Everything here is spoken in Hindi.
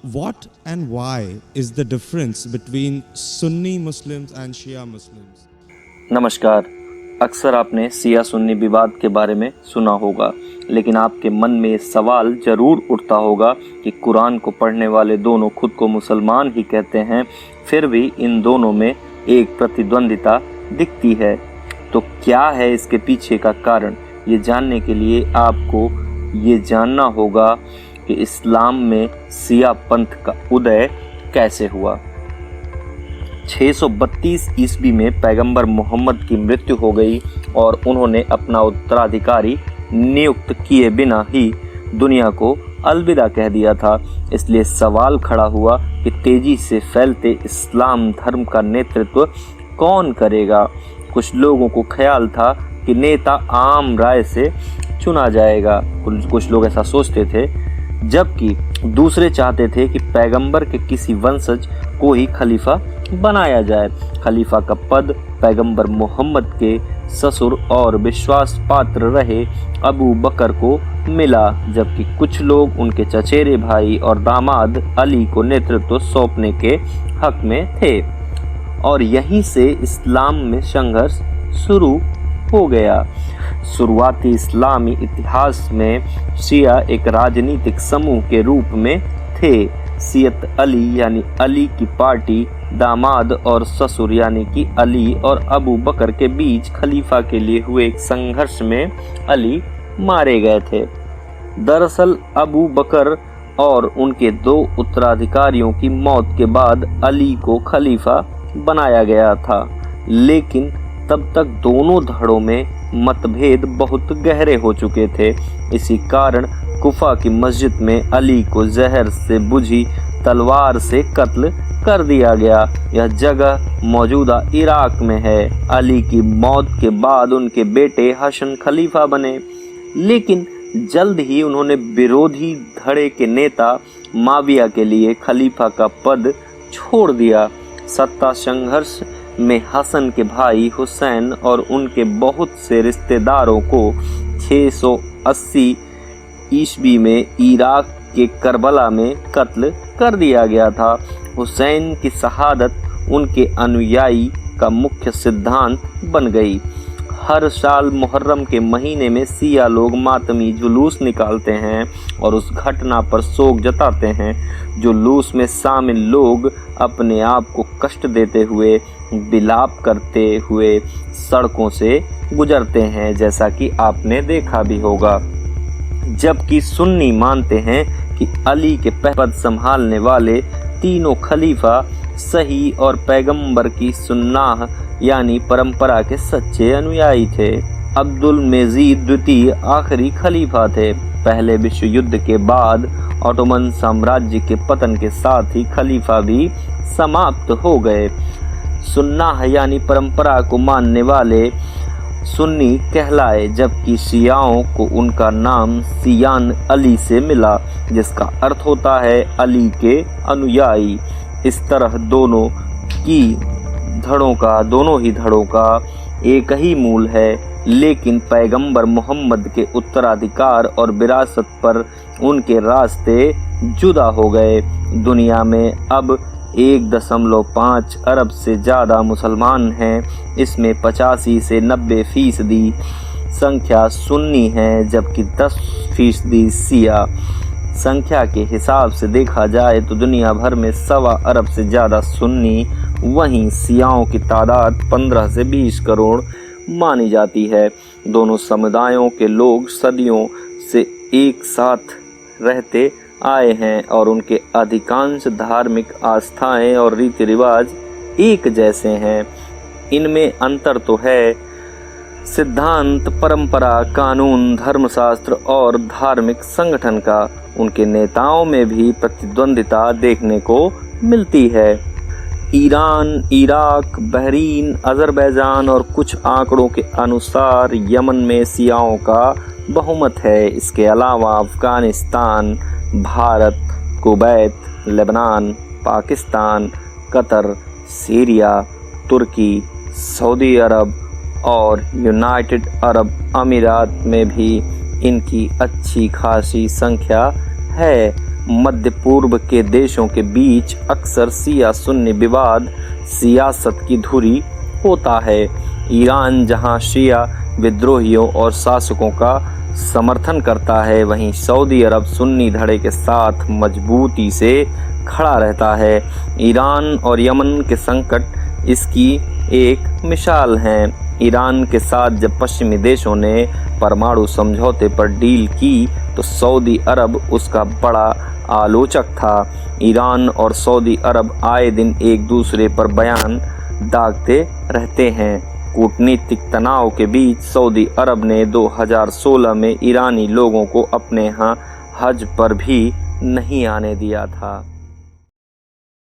What and why is the difference between Sunni Muslims and Shia Muslims? नमस्कार। अक्सर आपने सिया सुन्नी विवाद के बारे में सुना होगा, लेकिन आपके मन में ये सवाल जरूर उठता होगा कि कुरान को पढ़ने वाले दोनों खुद को मुसलमान ही कहते हैं, फिर भी इन दोनों में एक प्रतिद्वंदिता दिखती है। तो क्या है इसके पीछे का कारण? ये जानने के लिए आपको ये जानना होगा कि इस्लाम में सिया पंथ का उदय कैसे हुआ। 632 ईस्वी में पैगंबर मोहम्मद की मृत्यु हो गई और उन्होंने अपना उत्तराधिकारी नियुक्त किए बिना ही दुनिया को अलविदा कह दिया था। इसलिए सवाल खड़ा हुआ कि तेजी से फैलते इस्लाम धर्म का नेतृत्व कौन करेगा। कुछ लोगों को ख्याल था कि नेता आम राय से चुना जाएगा, कुछ लोग ऐसा सोचते थे, जबकि दूसरे चाहते थे कि पैगंबर के किसी वंशज को ही खलीफा बनाया जाए। खलीफा का पद पैगंबर मोहम्मद के ससुर और विश्वास पात्र रहे अबू बकर को मिला, जबकि कुछ लोग उनके चचेरे भाई और दामाद अली को नेतृत्व सौंपने के हक में थे। और यहीं से इस्लाम में संघर्ष शुरू हो गया। शुरुआती इस्लामी इतिहास में शिया एक राजनीतिक समूह के रूप में थे। सियत अली यानी अली की पार्टी दामाद और ससुर यानी कि अली और अबू बकर के बीच खलीफा के लिए हुए एक संघर्ष में अली मारे गए थे। दरअसल अबू बकर और उनके दो उत्तराधिकारियों की मौत के बाद अली को खलीफा बनाया गया था, लेकिन तब तक दोनों धड़ों में मतभेद बहुत गहरे हो चुके थे। इसी कारण कुफा की मस्जिद में अली को जहर से बुझी तलवार से कत्ल कर दिया गया। यह जगह मौजूदा इराक में है। अली की मौत के बाद उनके बेटे हसन खलीफा बने, लेकिन जल्द ही उन्होंने विरोधी धड़े के नेता माविया के लिए खलीफा का पद छोड़ दिया। सत्ता संघर्ष में हसन के भाई हुसैन और उनके बहुत से रिश्तेदारों को 680 ईस्वी में इराक के करबला में कत्ल कर दिया गया था। हुसैन की शहादत उनके अनुयायी का मुख्य सिद्धांत बन गई। हर साल मुहर्रम के महीने में सिया लोग मातमी जुलूस निकालते हैं और उस घटना पर शोक जताते हैं। जुलूस में शामिल लोग अपने आप को कष्ट देते हुए, विलाप करते हुए सड़कों से गुजरते हैं, जैसा कि आपने देखा भी होगा। जबकि सुन्नी मानते हैं कि अली के पद संभालने वाले तीनों खलीफा सही और पैगंबर की सुन्नाह यानी परंपरा के सच्चे अनुयायी थे। अब्दुल मजीद द्वितीय आखिरी खलीफा थे। पहले विश्व युद्ध के बाद ऑटोमन साम्राज्य के पतन के साथ ही खलीफा भी समाप्त हो गए। सुन्नाह यानी परंपरा को मानने वाले सुन्नी कहलाए, जबकि शियाओं को उनका नाम सियान अली से मिला, जिसका अर्थ होता है अली के अनुयायी। इस तरह दोनों ही धड़ों का एक ही मूल है, लेकिन पैगंबर मोहम्मद के उत्तराधिकार और विरासत पर उनके रास्ते जुदा हो गए। दुनिया में अब 1.5 अरब से ज़्यादा मुसलमान हैं। इसमें 85 से 90% संख्या सुन्नी है, जबकि 10% शिया। संख्या के हिसाब से देखा जाए तो दुनिया भर में 1.25 अरब से ज़्यादा सुन्नी, वहीं शियाओं की तादाद 15 से 20 करोड़ मानी जाती है। दोनों समुदायों के लोग सदियों से एक साथ रहते आए हैं और उनके अधिकांश धार्मिक आस्थाएं और रीति रिवाज एक जैसे हैं। इनमें अंतर तो है, सिद्धांत, परंपरा, कानून, धर्मशास्त्र और धार्मिक संगठन का। उनके नेताओं में भी प्रतिद्वंदिता देखने को मिलती है। ईरान, इराक, बहरीन, अजरबैजान और कुछ आंकड़ों के अनुसार यमन में शियाओं का बहुमत है। इसके अलावा Afghanistan, Bharat, Kuwait, Lebanon, Pakistan, Qatar, Syria, Turkey, Saudi Arab और यूनाइटेड अरब अमीरात में भी इनकी अच्छी खासी संख्या है। मध्य पूर्व के देशों के बीच अक्सर शिया सुन्नी विवाद सियासत की धुरी होता है। ईरान जहां शिया विद्रोहियों और शासकों का समर्थन करता है, वहीं सऊदी अरब सुन्नी धड़े के साथ मजबूती से खड़ा रहता है। ईरान और यमन के संकट इसकी एक मिसाल हैं। ईरान के साथ जब पश्चिमी देशों ने परमाणु समझौते पर डील की तो सऊदी अरब उसका बड़ा आलोचक था। ईरान और सऊदी अरब आए दिन एक दूसरे पर बयान दागते रहते हैं। कूटनीतिक तनाव के बीच सऊदी अरब ने 2016 में ईरानी लोगों को अपने यहाँ हज पर भी नहीं आने दिया था।